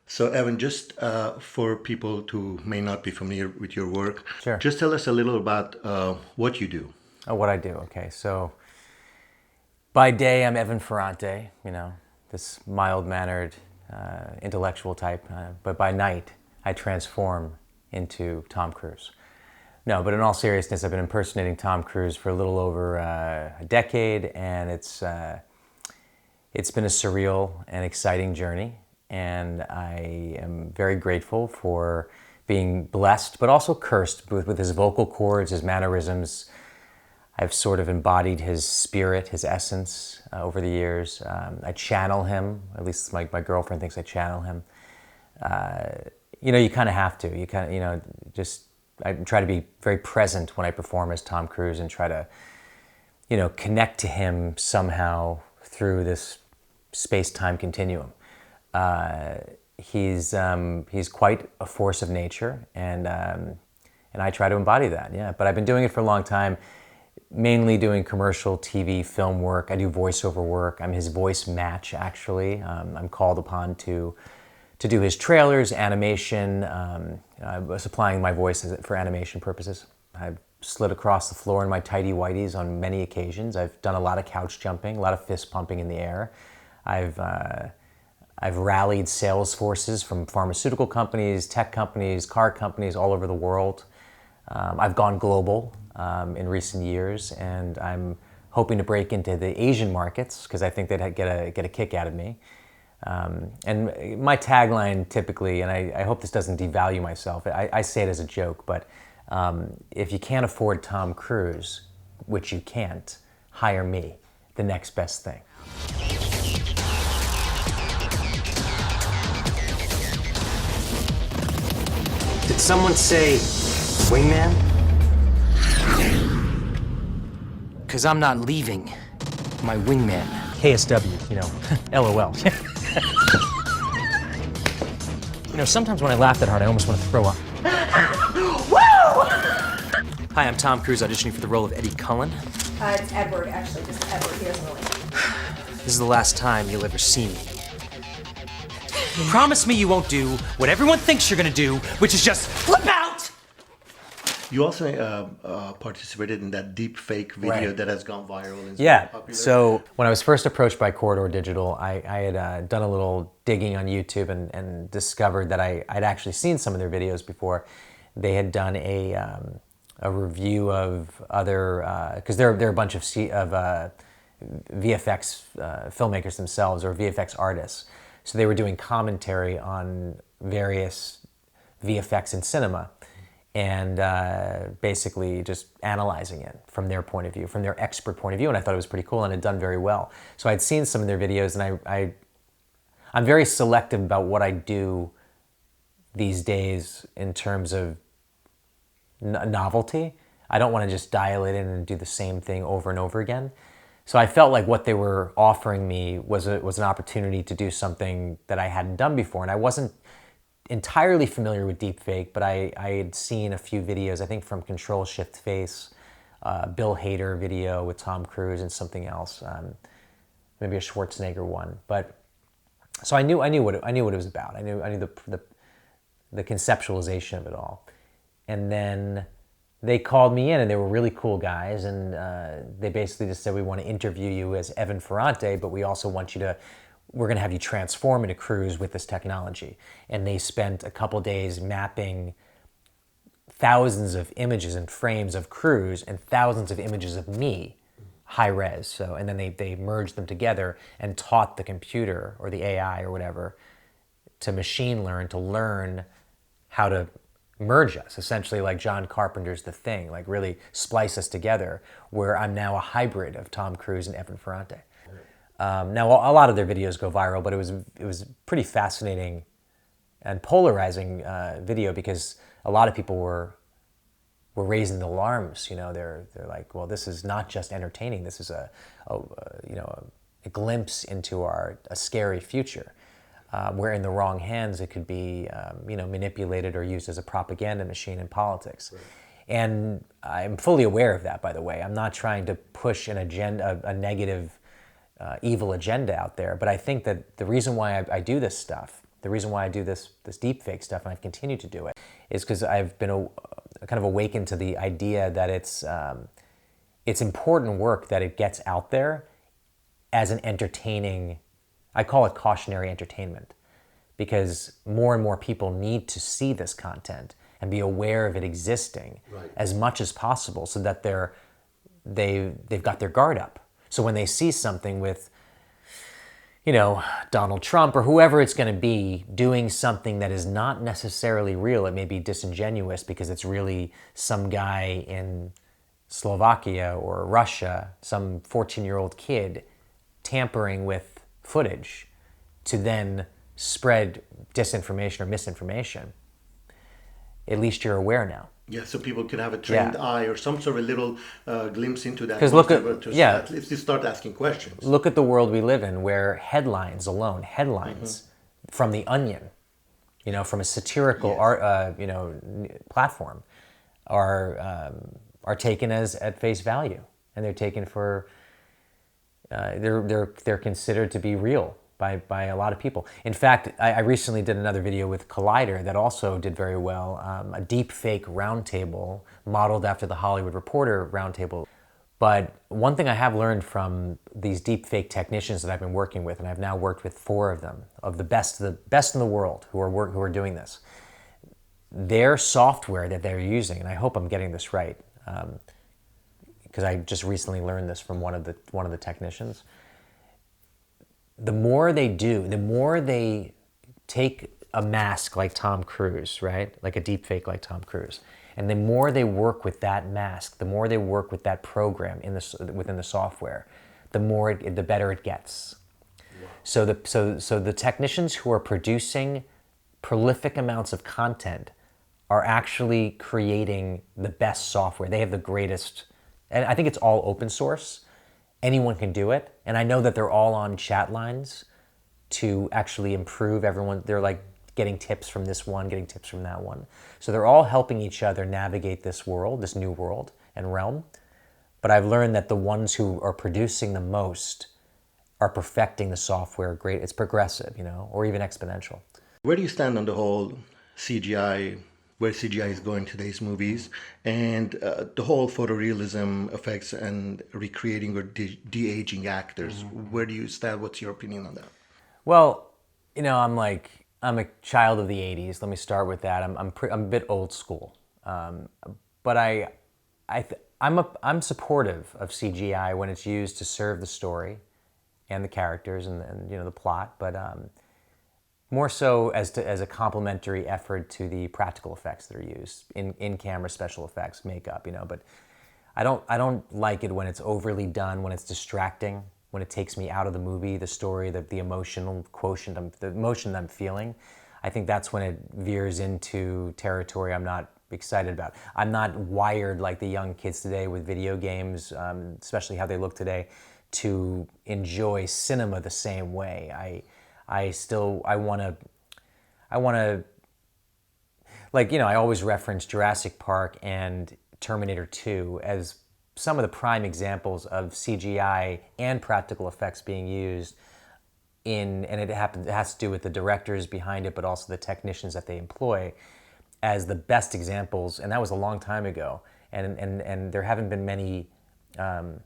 So, Evan, just for people who may not be familiar with your work, Sure. just tell us a little about what you do. Oh, what I do. Okay, so by day I'm Evan Ferrante, this mild-mannered, intellectual type. But by night I transform into Tom Cruise. No, but in all seriousness, I've been impersonating Tom Cruise for a little over a decade, and it's been a surreal and exciting journey. And I am very grateful for being blessed, but also cursed with his vocal cords, his mannerisms. I've sort of embodied his spirit, his essence over the years. I channel him, at least my girlfriend thinks I channel him. You kind of have to. You kind of, just I try to be very present when I perform as Tom Cruise and try to, connect to him somehow through this space-time continuum. He's quite a force of nature, and I try to embody that. Yeah, but I've been doing it for a long time, mainly doing commercial TV, film work. I do voiceover work. I'm his voice match, actually. I'm called upon to do his trailers, animation. I was applying my voice for animation purposes. I've slid across the floor in my tighty whities on many occasions. I've done a lot of couch jumping, a lot of fist pumping in the air. I've rallied sales forces from pharmaceutical companies, tech companies, car companies all over the world. I've gone global in recent years, and I'm hoping to break into the Asian markets because I think they'd get a kick out of me. And my tagline typically, and I hope this doesn't devalue myself, I say it as a joke, but if you can't afford Tom Cruise, which you can't, hire me, the next best thing. Did someone say wingman? Because I'm not leaving my wingman. KSW, LOL. Sometimes when I laugh that hard, I almost want to throw up. Hi, I'm Tom Cruise auditioning for the role of Eddie Cullen. It's Edward, actually, just Edward. He doesn't really. This is the last time you'll ever see me. Promise me you won't do what everyone thinks you're gonna do, which is just flip out! You also participated in that Deepfake video Right. that has gone viral and is Yeah, popular. so when I was first approached by Corridor Digital, I had done a little digging on YouTube and discovered that I'd actually seen some of their videos before. They had done a review of other, because they're a bunch of VFX filmmakers themselves, or VFX artists. So they were doing commentary on various VFX in cinema, and basically just analyzing it from their point of view, from their expert point of view, and I thought it was pretty cool and had done very well. So I'd seen some of their videos, and I'm very selective about what I do these days in terms of novelty. I don't want to just dial it in and do the same thing over and over again. So I felt like what they were offering me was an opportunity to do something that I hadn't done before, and I wasn't entirely familiar with deepfake, but I had seen a few videos, I think from Control Shift Face, Bill Hader video with Tom Cruise, and something else, maybe a Schwarzenegger one. But so I knew what it was about. I knew the conceptualization of it all, and then they called me in, and they were really cool guys, and they basically just said, we want to interview you as Evan Ferrante, but we also want we're going to have you transform into Cruise with this technology. And they spent a couple days mapping thousands of images and frames of Cruise and thousands of images of me, high res. So, and then they merged them together and taught the computer or the AI or whatever to machine learn, to learn how to merge us, essentially like John Carpenter's The Thing, like really splice us together, where I'm now a hybrid of Tom Cruise and Evan Ferrante. Now, a lot of their videos go viral, but it was pretty fascinating and polarizing video, because a lot of people were raising the alarms. They're like, well, this is not just entertaining. This is a glimpse into a scary future. Where in the wrong hands it could be manipulated or used as a propaganda machine in politics. Right. And I'm fully aware of that, by the way. I'm not trying to push an agenda, a negative, evil agenda out there, but I think that the reason why I do this stuff The reason why I do this deepfake stuff, and I've continued to do it, is because I've been kind of awakened to the idea that it's important work that it gets out there as an entertaining, I call it cautionary entertainment, because more and more people need to see this content and be aware of it existing as much as possible, so that they've got their guard up. So when they see something with, you know, Donald Trump or whoever it's going to be doing something that is not necessarily real, it may be disingenuous because it's really some guy in Slovakia or Russia, some 14-year-old kid tampering with footage to then spread disinformation or misinformation. At least you're aware now. Yeah, so people can have a trained eye or some sort of little glimpse into that. 'Cause look at- at least you start asking questions. Look at the world we live in, where headlines alone, from The Onion, you know, from a satirical art, you know, platform, are taken as at face value, and they're taken for they're considered to be real by a lot of people. In fact, I recently did another video with Collider that also did very well, a deepfake roundtable modeled after the Hollywood Reporter roundtable. But one thing I have learned from these deepfake technicians that I've been working with, and I've now worked with 4 of them, of the best in the world who are doing this, their software that they're using, and I hope I'm getting this right, because I just recently learned this from one of the technicians. The more they do, the more they take a mask like Tom Cruise, right? Like a deepfake like Tom Cruise. And the more they work with that mask, the more they work with that program within the software, the better it gets. Wow. So the technicians who are producing prolific amounts of content are actually creating the best software. They have the greatest, and I think it's all open source. Anyone can do it. And I know that they're all on chat lines to actually improve everyone. They're like getting tips from this one, getting tips from that one. So they're all helping each other navigate this world, this new world and realm. But I've learned that the ones who are producing the most are perfecting the software great. It's progressive, you know, or even exponential. Where do you stand on the whole CGI, where CGI is going today's movies, and the whole photorealism effects and recreating or de-aging actors? Where do you stand? What's your opinion on that? Well, you know, I'm a child of the '80s. Let me start with that. I'm a bit old school, but I'm supportive of CGI when it's used to serve the story and the characters and you know, the plot, but more so as a complementary effort to the practical effects that are used in camera, special effects, makeup, you know. But I don't like it when it's overly done, when it's distracting, when it takes me out of the movie, the story, the emotional quotient, the emotion that I'm feeling. I think that's when it veers into territory I'm not excited about. I'm not wired like the young kids today with video games, especially how they look today, to enjoy cinema the same way. I want to, like, you know, I always reference Jurassic Park and Terminator 2 as some of the prime examples of CGI and practical effects being used and it has to do with the directors behind it, but also the technicians that they employ as the best examples. And that was a long time ago. And there haven't been many, you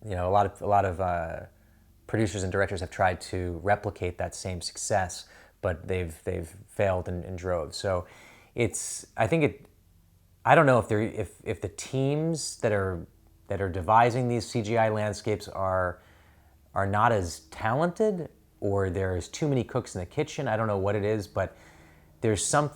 know, a lot of producers and directors have tried to replicate that same success, but they've failed in droves. So I don't know if the teams that are devising these CGI landscapes are not as talented, or there's too many cooks in the kitchen. I don't know what it is, but there's some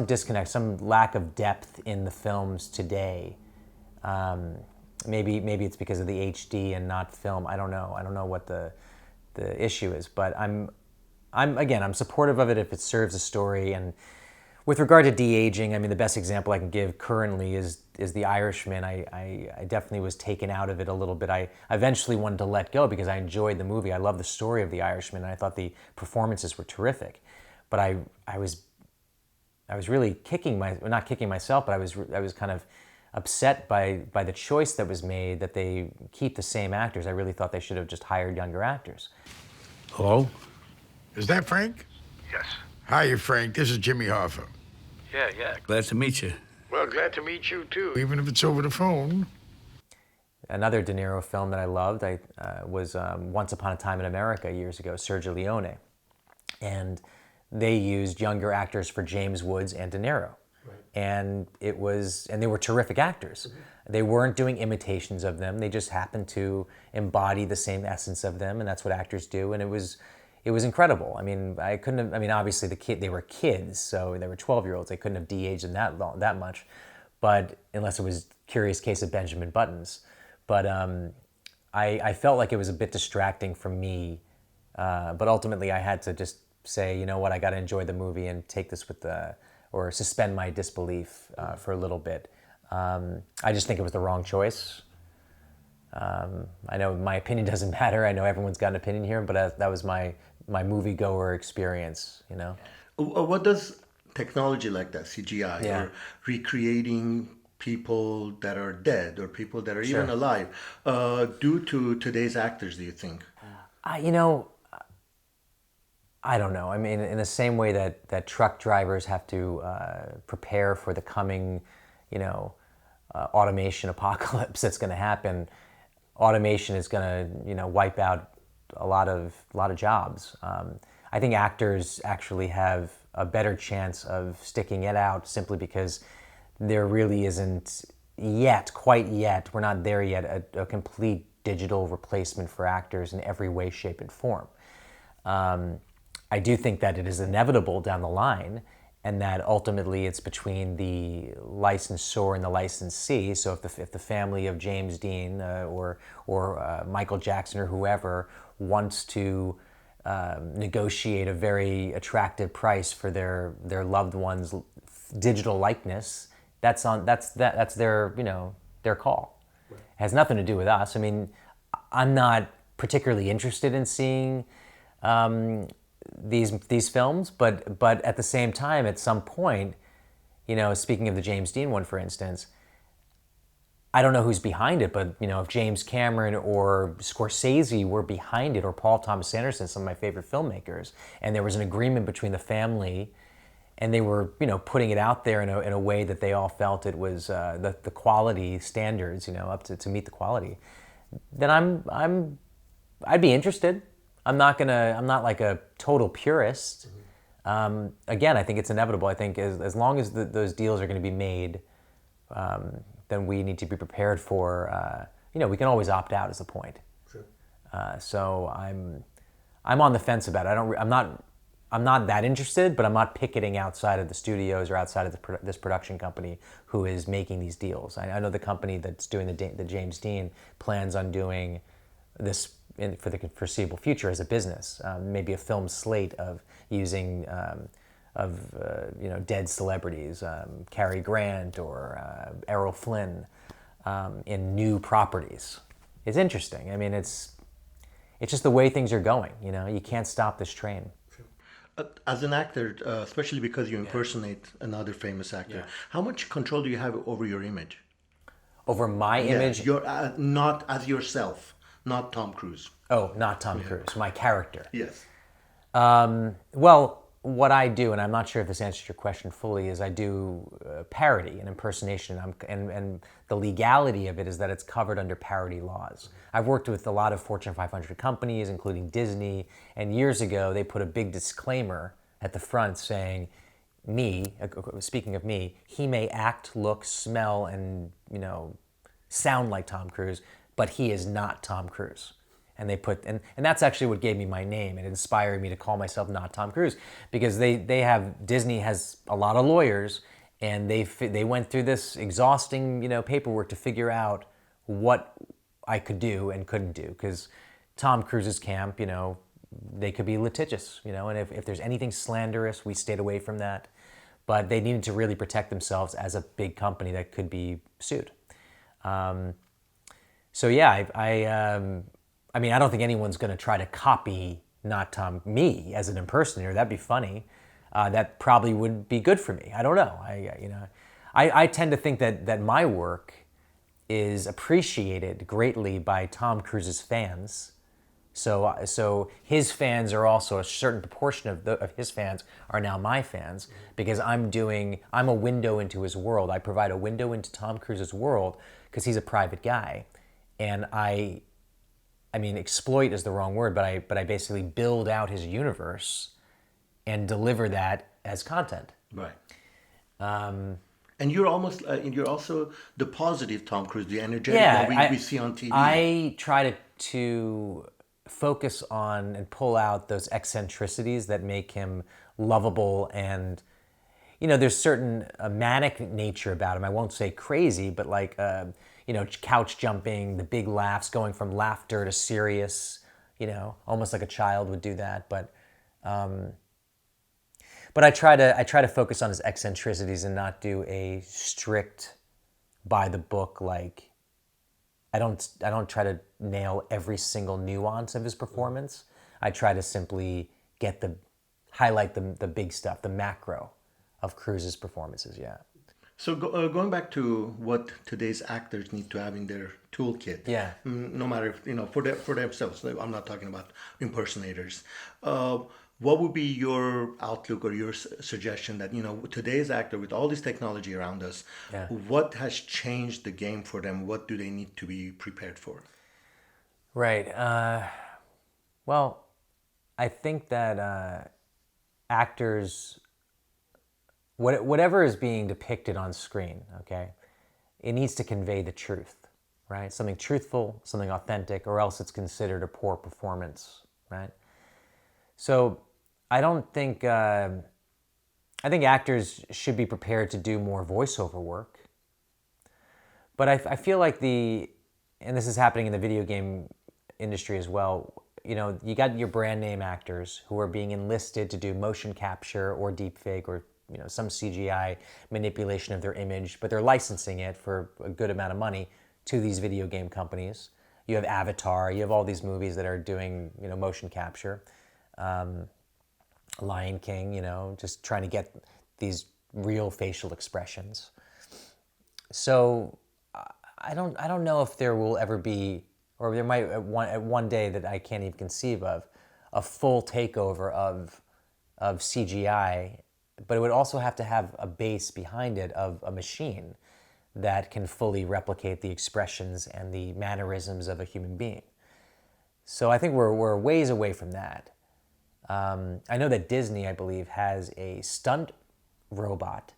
disconnect, some lack of depth in the films today. Maybe it's because of the HD and not film. I don't know. I don't know what the issue is, but I'm supportive of it if it serves a story. And with regard to de-aging, I mean, the best example I can give currently is The Irishman. I definitely was taken out of it a little bit. I eventually wanted to let go because I enjoyed the movie. I love the story of The Irishman, and I thought the performances were terrific. But I was really not kicking myself, but I was kind of upset by the choice that was made, that they keep the same actors. I really thought they should have just hired younger actors. Hello? Is that Frank? Yes. Hi, Frank. This is Jimmy Hoffa. Yeah. Glad to meet you. Well, glad to meet you, too. Even if it's over the phone. Another De Niro film that I loved was Once Upon a Time in America years ago, Sergio Leone. And they used younger actors for James Woods and De Niro. Right. And they were terrific actors. Mm-hmm. They weren't doing imitations of them. They just happened to embody the same essence of them, and that's what actors do. And it was incredible. I mean, obviously they were kids, so they were 12-year-olds. They couldn't have de-aged them that much, but unless it was Curious Case of Benjamin Buttons. But I felt like it was a bit distracting for me. But ultimately, I had to just say, you know what, I got to enjoy the movie and take this or suspend my disbelief for a little bit. I just think it was the wrong choice. I know my opinion doesn't matter. I know everyone's got an opinion here, but that was my moviegoer experience, you know. What does technology like that, CGI, or recreating people that are dead or people that are even alive, do to today's actors, do you think? I don't know. I mean, in the same way that truck drivers have to prepare for the coming, automation apocalypse that's going to happen, automation is going to, wipe out a lot of jobs. I think actors actually have a better chance of sticking it out simply because there really isn't quite yet, we're not there yet, a complete digital replacement for actors in every way, shape, and form. I do think that it is inevitable down the line, and that ultimately it's between the licensor and the licensee. So if the family of James Dean or Michael Jackson or whoever wants to negotiate a very attractive price for their loved one's digital likeness, that's their their call. Right. It has nothing to do with us. I mean, I'm not particularly interested in seeing these films, but at the same time, at some point, speaking of the James Dean one, for instance, I don't know who's behind it, but if James Cameron or Scorsese were behind it, or Paul Thomas Anderson, some of my favorite filmmakers, and there was an agreement between the family, and they were putting it out there in a way that they all felt it was the quality standards, up to meet the quality, then I'd be interested. I'm not like a total purist. Mm-hmm. Again, I think it's inevitable. I think as long as those deals are going to be made, then we need to be prepared for. We can always opt out. Is the point? Sure. So I'm on the fence about it. I'm not that interested, but I'm not picketing outside of the studios or outside of this production company who is making these deals. I know the company that's doing the James Dean plans on doing this for the foreseeable future as a business, maybe a film slate of using dead celebrities, Cary Grant or Errol Flynn, in new properties. It's interesting. I mean, it's just the way things are going. You can't stop this train. As an actor, especially because you impersonate another famous actor, how much control do you have over your image? Over my image? You're not as yourself, not Tom Cruise. Oh, not Tom Cruise, my character. Yes. Well, what I do, and I'm not sure if this answers your question fully, is I do parody and impersonation, and the legality of it is that it's covered under parody laws. I've worked with a lot of Fortune 500 companies, including Disney, and years ago they put a big disclaimer at the front saying, speaking of me, he may act, look, smell, and sound like Tom Cruise, but he is not Tom Cruise. And they put and that's actually what gave me my name. It inspired me to call myself not Tom Cruise, because Disney has a lot of lawyers, and they went through this exhausting paperwork to figure out what I could do and couldn't do, because Tom Cruise's camp, they could be litigious, and if there's anything slanderous, we stayed away from that. But they needed to really protect themselves as a big company that could be sued. So yeah, I mean, I don't think anyone's going to try to copy me as an impersonator. That'd be funny. That probably would be good for me. I don't know. I tend to think that my work is appreciated greatly by Tom Cruise's fans, So his fans are also a certain proportion of his fans are now my fans because I'm a window into his world. I provide a window into Tom Cruise's world because he's a private guy, and I mean exploit is the wrong word, but I basically build out his universe and deliver that as content. Right. And you're you're also the positive Tom Cruise, the energetic one we see on TV. I try to focus on and pull out those eccentricities that make him lovable, and there's certain manic nature about him. I won't say crazy, but like couch jumping, the big laughs, going from laughter to serious, almost like a child would do that. But I try to focus on his eccentricities and not do a strict by the book like. I don't try to nail every single nuance of his performance. I try to simply highlight the big stuff, the macro of Cruise's performances. Yeah. So going back to what today's actors need to have in their toolkit. Yeah. No matter if, for themselves. I'm not talking about impersonators. What would be your outlook or your suggestion that today's actor with all this technology around us, what has changed the game for them? What do they need to be prepared for? Right. Well, I think that actors, whatever is being depicted on screen, okay, it needs to convey the truth, right? Something truthful, something authentic, or else it's considered a poor performance, right? So I think actors should be prepared to do more voiceover work. But I feel like and this is happening in the video game industry as well, you got your brand name actors who are being enlisted to do motion capture or deepfake or some CGI manipulation of their image, but they're licensing it for a good amount of money to these video game companies. You have Avatar, you have all these movies that are doing motion capture. Lion King, just trying to get these real facial expressions. So I don't know if there will ever be, or there might at one day that I can't even conceive of, a full takeover of CGI, but it would also have to have a base behind it of a machine that can fully replicate the expressions and the mannerisms of a human being. So I think we're ways away from that. I know that Disney, I believe, has a stunt robot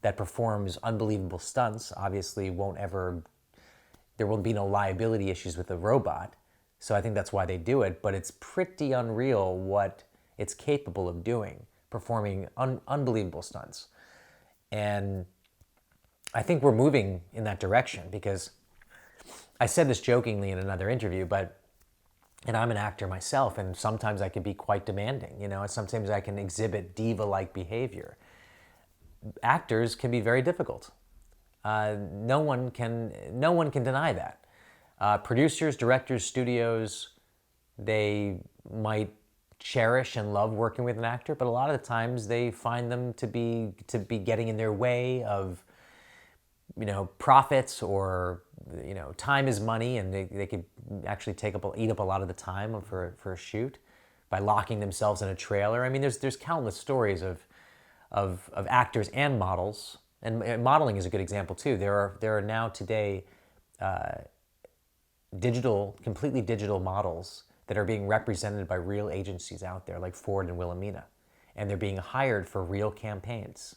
that performs unbelievable stunts. Obviously, there will be no liability issues with the robot. So I think that's why they do it. But it's pretty unreal what it's capable of doing, performing unbelievable stunts. And I think we're moving in that direction because I said this jokingly in another interview, and I'm an actor myself, and sometimes I can be quite demanding, and sometimes I can exhibit diva-like behavior. Actors can be very difficult. No one can deny that. Producers, directors, studios, they might cherish and love working with an actor, but a lot of the times they find them to be getting in their way of profits, or time is money, and they could actually eat up a lot of the time for a shoot by locking themselves in a trailer. I mean, there's countless stories of actors and models, and modeling is a good example too. There are now today completely digital models that are being represented by real agencies out there, like Ford and Wilhelmina, and they're being hired for real campaigns.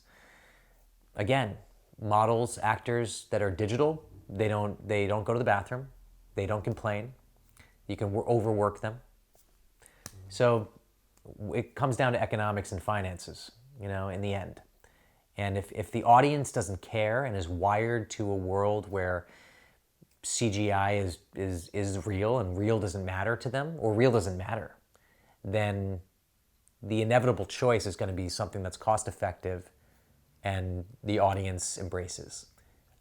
Again, models, actors that are digital, they don't go to the bathroom, they don't complain. You can overwork them. So it comes down to economics and finances, in the end. And if the audience doesn't care and is wired to a world where CGI is real and real doesn't matter to them, or real doesn't matter, then the inevitable choice is going to be something that's cost effective and the audience embraces.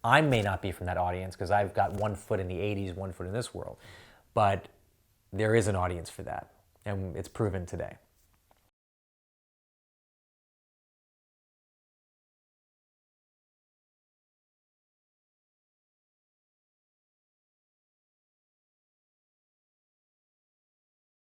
I may not be from that audience because I've got one foot in the 80s, one foot in this world, but there is an audience for that, and it's proven today.